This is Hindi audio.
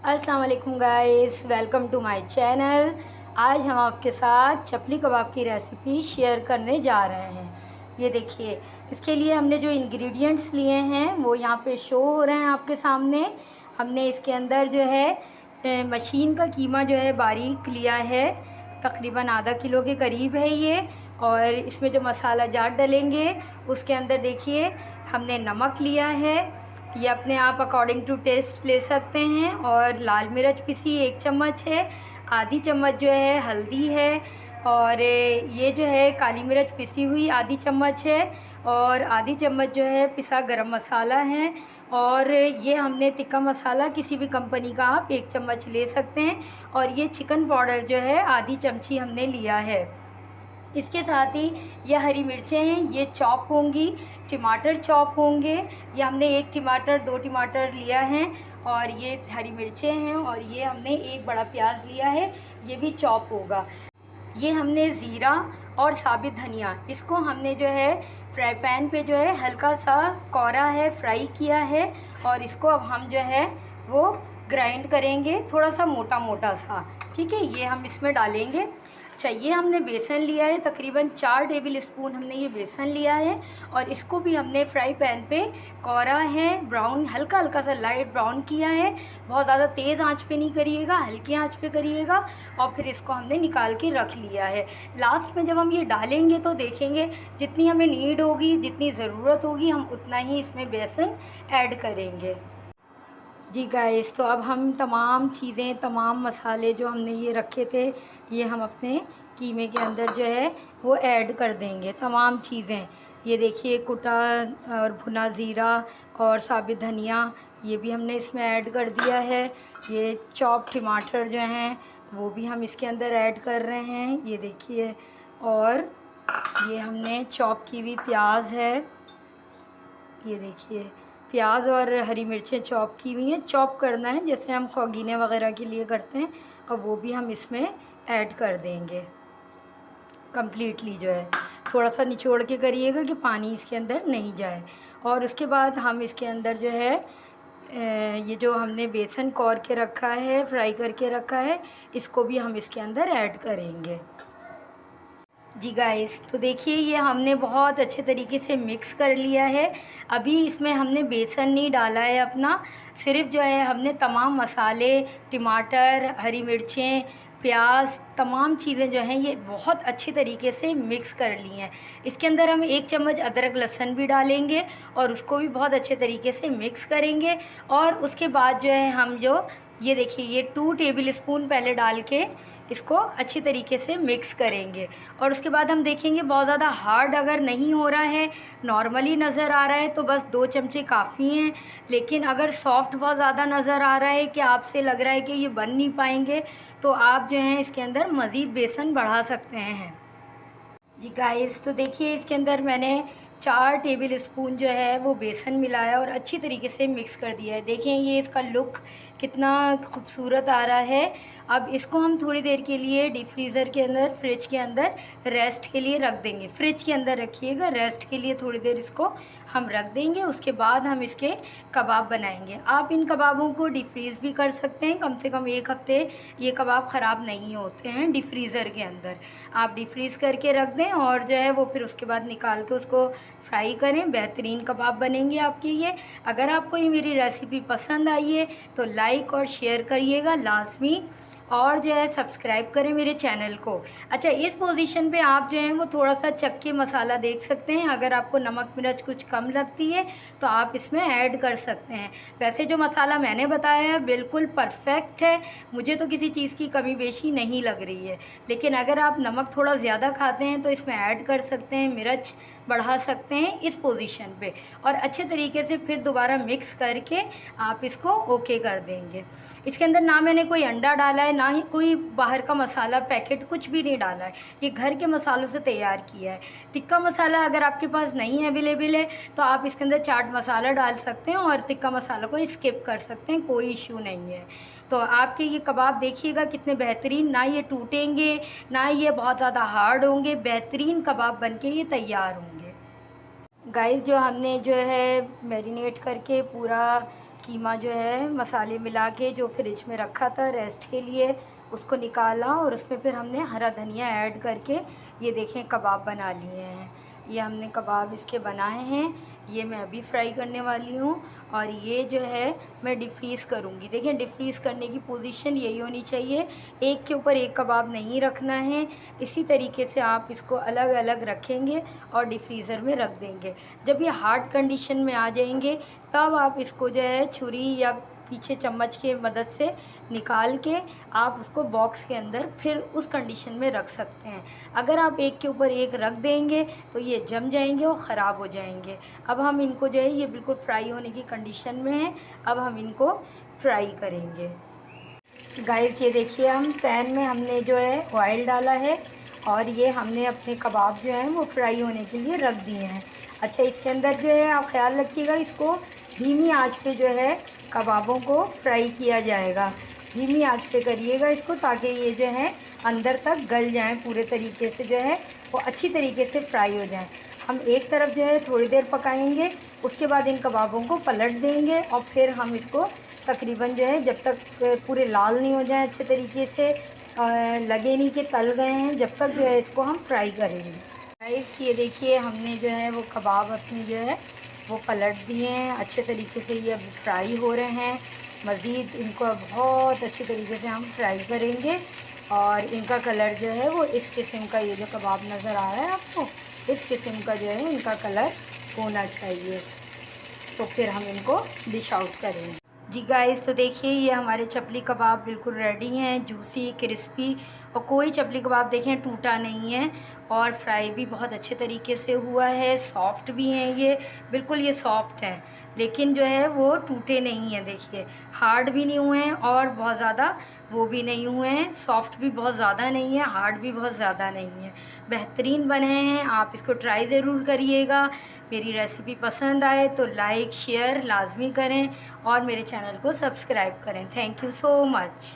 अस्सलाम वालेकुम guys, welcome to my channel. आज हम आपके साथ चपली कबाब की रेसिपी शेयर करने जा रहे हैं। ये देखिए, इसके लिए हमने जो इंग्रेडिएंट्स लिए हैं वो यहाँ पे शो हो रहे हैं आपके सामने। हमने इसके अंदर जो है मशीन का कीमा जो है बारीक लिया है, तकरीबन आधा किलो के करीब है ये। और इसमें जो मसाला जार डलेंगे उसके अंदर देखिए हमने नमक लिया है, ये अपने आप अकॉर्डिंग टू टेस्ट ले सकते हैं। और लाल मिर्च पिसी 1 चम्मच है, आधी चम्मच जो है हल्दी है, और ये जो है काली मिर्च पिसी हुई आधी चम्मच है, और आधी चम्मच जो है पिसा गरम मसाला है। और ये हमने टिक्का मसाला किसी भी कंपनी का आप 1 चम्मच ले सकते हैं। और ये चिकन पाउडर जो है आधी चमची हमने लिया है। इसके साथ ही ये हरी मिर्चें हैं, ये चॉप होंगी। टमाटर चॉप होंगे, ये हमने 1 टमाटर 2 टमाटर लिया है। और ये हरी मिर्चें हैं, और ये हमने 1 बड़ा प्याज लिया है, ये भी चॉप होगा। ये हमने ज़ीरा और साबित धनिया, इसको हमने जो है फ्राई पैन पे जो है हल्का सा कौरा है, फ्राई किया है। और इसको अब हम जो है वो ग्राइंड करेंगे, थोड़ा सा मोटा मोटा सा। ठीक है, ये हम इसमें डालेंगे। अच्छा, ये हमने बेसन लिया है, तकरीबन 4 टेबल स्पून हमने ये बेसन लिया है। और इसको भी हमने फ्राई पैन पे कौरा है, ब्राउन, हल्का हल्का सा लाइट ब्राउन किया है। बहुत ज़्यादा तेज़ आंच पे नहीं करिएगा, हल्की आंच पे करिएगा। और फिर इसको हमने निकाल के रख लिया है। लास्ट में जब हम ये डालेंगे तो देखेंगे जितनी हमें नीड होगी, जितनी ज़रूरत होगी, हम उतना ही इसमें बेसन ऐड करेंगे। जी गाइस, तो अब हम तमाम चीज़ें, तमाम मसाले जो हमने ये रखे थे, ये हम अपने कीमे के अंदर जो है वो ऐड कर देंगे। तमाम चीज़ें, ये देखिए कुटा और भुना ज़ीरा और साबित धनिया, ये भी हमने इसमें ऐड कर दिया है। ये चॉप टमाटर जो हैं वो भी हम इसके अंदर ऐड कर रहे हैं, ये देखिए। और ये हमने चॉप की हुई प्याज है, ये देखिए, प्याज और हरी मिर्चें चॉप की हुई हैं। चॉप करना है जैसे हम खौगीने वगैरह के लिए करते हैं, और वो भी हम इसमें ऐड कर देंगे कम्प्लीटली जो है। थोड़ा सा निचोड़ के करिएगा कि पानी इसके अंदर नहीं जाए। और उसके बाद हम इसके अंदर जो है ये जो हमने बेसन कौर के रखा है, फ्राई करके रखा है, इसको भी हम इसके अंदर ऐड करेंगे। जी गाइस, तो देखिए ये हमने बहुत अच्छे तरीके से मिक्स कर लिया है। अभी इसमें हमने बेसन नहीं डाला है अपना, सिर्फ जो है हमने तमाम मसाले, टमाटर, हरी मिर्चें, प्याज, तमाम चीज़ें जो हैं ये बहुत अच्छी तरीके से मिक्स कर ली हैं। इसके अंदर हम 1 चम्मच अदरक लहसुन भी डालेंगे और उसको भी बहुत अच्छे तरीके से मिक्स करेंगे। और उसके बाद जो है हम जो ये देखिए ये 2 टेबल स्पून पहले डाल के इसको अच्छी तरीके से मिक्स करेंगे। और उसके बाद हम देखेंगे बहुत ज़्यादा हार्ड अगर नहीं हो रहा है, नॉर्मली नज़र आ रहा है, तो बस 2 चमचे काफ़ी हैं। लेकिन अगर सॉफ्ट बहुत ज़्यादा नज़र आ रहा है कि आपसे लग रहा है कि ये बन नहीं पाएंगे, तो आप जो हैं इसके अंदर मज़ीद बेसन बढ़ा सकते हैं। जी गाइस, तो देखिए इसके अंदर मैंने 4 टेबल स्पून जो है वो बेसन मिलाया और अच्छी तरीके से मिक्स कर दिया है। देखें ये इसका लुक कितना खूबसूरत आ रहा है। अब इसको हम थोड़ी देर के लिए डीप फ्रीज़र के अंदर, फ्रिज के अंदर रेस्ट के लिए रख देंगे। फ्रिज के अंदर रखिएगा, रेस्ट के लिए थोड़ी देर इसको हम रख देंगे। उसके बाद हम इसके कबाब बनाएंगे। आप इन कबाबों को डीप फ्रीज़ भी कर सकते हैं, कम से कम 1 हफ़्ते ये कबाब ख़राब नहीं होते हैं डीप फ्रीज़र के अंदर। आप डीप फ्रीज़ करके रख दें और जो है वो फिर उसके बाद निकाल के उसको फ्राई करें, बेहतरीन कबाब बनेंगे आपके ये। अगर आपको ये मेरी रेसिपी पसंद आई है तो लाइक और शेयर करिएगा लाजमी, और जो है सब्सक्राइब करें मेरे चैनल को। अच्छा, इस पोजीशन पे आप जो है वो थोड़ा सा चख के मसाला देख सकते हैं। अगर आपको नमक मिर्च कुछ कम लगती है तो आप इसमें ऐड कर सकते हैं। वैसे जो मसाला मैंने बताया है बिल्कुल परफेक्ट है, मुझे तो किसी चीज़ की कमी बेशी नहीं लग रही है। लेकिन अगर आप नमक थोड़ा ज़्यादा खाते हैं तो इसमें ऐड कर सकते हैं, मिर्च बढ़ा सकते हैं इस पोजीशन पे। और अच्छे तरीके से फिर दोबारा मिक्स करके आप इसको ओके कर देंगे। इसके अंदर ना मैंने कोई अंडा डाला है, ना ही कोई बाहर का मसाला पैकेट, कुछ भी नहीं डाला है। ये घर के मसालों से तैयार किया है। टिक्का मसाला अगर आपके पास नहीं अवेलेबल है तो आप इसके अंदर चाट मसाला डाल सकते हैं और टिक्का मसाला को स्किप कर सकते हैं, कोई इशू नहीं है। तो आपके ये कबाब देखिएगा कितने बेहतरीन, ना ये टूटेंगे ना ये बहुत ज़्यादा हार्ड होंगे, बेहतरीन कबाब बनके ये तैयार होंगे। गाइस, जो हमने जो है मैरिनेट करके पूरा कीमा जो है मसाले मिला के जो फ्रिज में रखा था रेस्ट के लिए, उसको निकाला और उसमें फिर हमने हरा धनिया ऐड करके ये देखें कबाब बना लिए हैं। ये हमने कबाब इसके बनाए हैं, ये मैं अभी फ्राई करने वाली हूँ। और ये जो है मैं डिफ्रीज़ करूँगी। देखें डिफ्रीज़ करने की पोजीशन यही होनी चाहिए, एक के ऊपर एक कबाब नहीं रखना है। इसी तरीके से आप इसको अलग अलग रखेंगे और डिफ्रीज़र में रख देंगे। जब ये हार्ड कंडीशन में आ जाएंगे तब आप इसको जो है छुरी या पीछे चम्मच के मदद से निकाल के आप उसको बॉक्स के अंदर फिर उस कंडीशन में रख सकते हैं। अगर आप एक के ऊपर एक रख देंगे तो ये जम जाएंगे और ख़राब हो जाएंगे। अब हम इनको जो है ये बिल्कुल फ्राई होने की कंडीशन में है, अब हम इनको फ्राई करेंगे। गाइस ये देखिए हम पैन में हमने जो है ऑयल डाला है और ये हमने अपने कबाब जो हैं वो फ्राई होने के लिए रख दिए हैं। अच्छा, इसके अंदर जो है आप ख्याल रखिएगा, इसको धीमी आंच पे जो है कबाबों को फ्राई किया जाएगा। धीमी आंच पे करिएगा इसको, ताकि ये जो है अंदर तक गल जाएं, पूरे तरीके से जो है वो अच्छी तरीके से फ्राई हो जाएं। हम एक तरफ जो है थोड़ी देर पकाएंगे, उसके बाद इन कबाबों को पलट देंगे और फिर हम इसको तकरीबन जो है जब तक पूरे लाल नहीं हो जाए अच्छे तरीके से, लगे नहीं कि तल गए हैं, जब तक जो है इसको हम फ्राई करेंगे। गाइस ये देखिए हमने जो है वो कबाब अपने जो है वो पलट दिए हैं, अच्छे तरीके से ये अब फ्राई हो रहे हैं। मज़ीद इनको बहुत अच्छे तरीके से हम फ्राई करेंगे और इनका कलर जो है वो इस किस्म का, ये जो कबाब नज़र आ रहा है आपको, इस किस्म का जो है इनका कलर होना चाहिए। तो फिर हम इनको डिश आउट करेंगे। जी गाइस, तो देखिए ये हमारे चपली कबाब बिल्कुल रेडी हैं, जूसी क्रिस्पी, और कोई चपली कबाब देखें टूटा नहीं है और फ्राई भी बहुत अच्छे तरीके से हुआ है। सॉफ़्ट भी हैं ये, बिल्कुल ये सॉफ़्ट हैं, लेकिन जो है वो टूटे नहीं हैं। देखिए हार्ड भी नहीं हुए हैं और बहुत ज़्यादा वो भी नहीं हुए हैं, सॉफ़्ट भी बहुत ज़्यादा नहीं है, हार्ड भी बहुत ज़्यादा नहीं है, बेहतरीन बने हैं। आप इसको ट्राई ज़रूर करिएगा। मेरी रेसिपी पसंद आए तो लाइक शेयर लाजमी करें और मेरे चैनल को सब्सक्राइब करें। Thank you so much.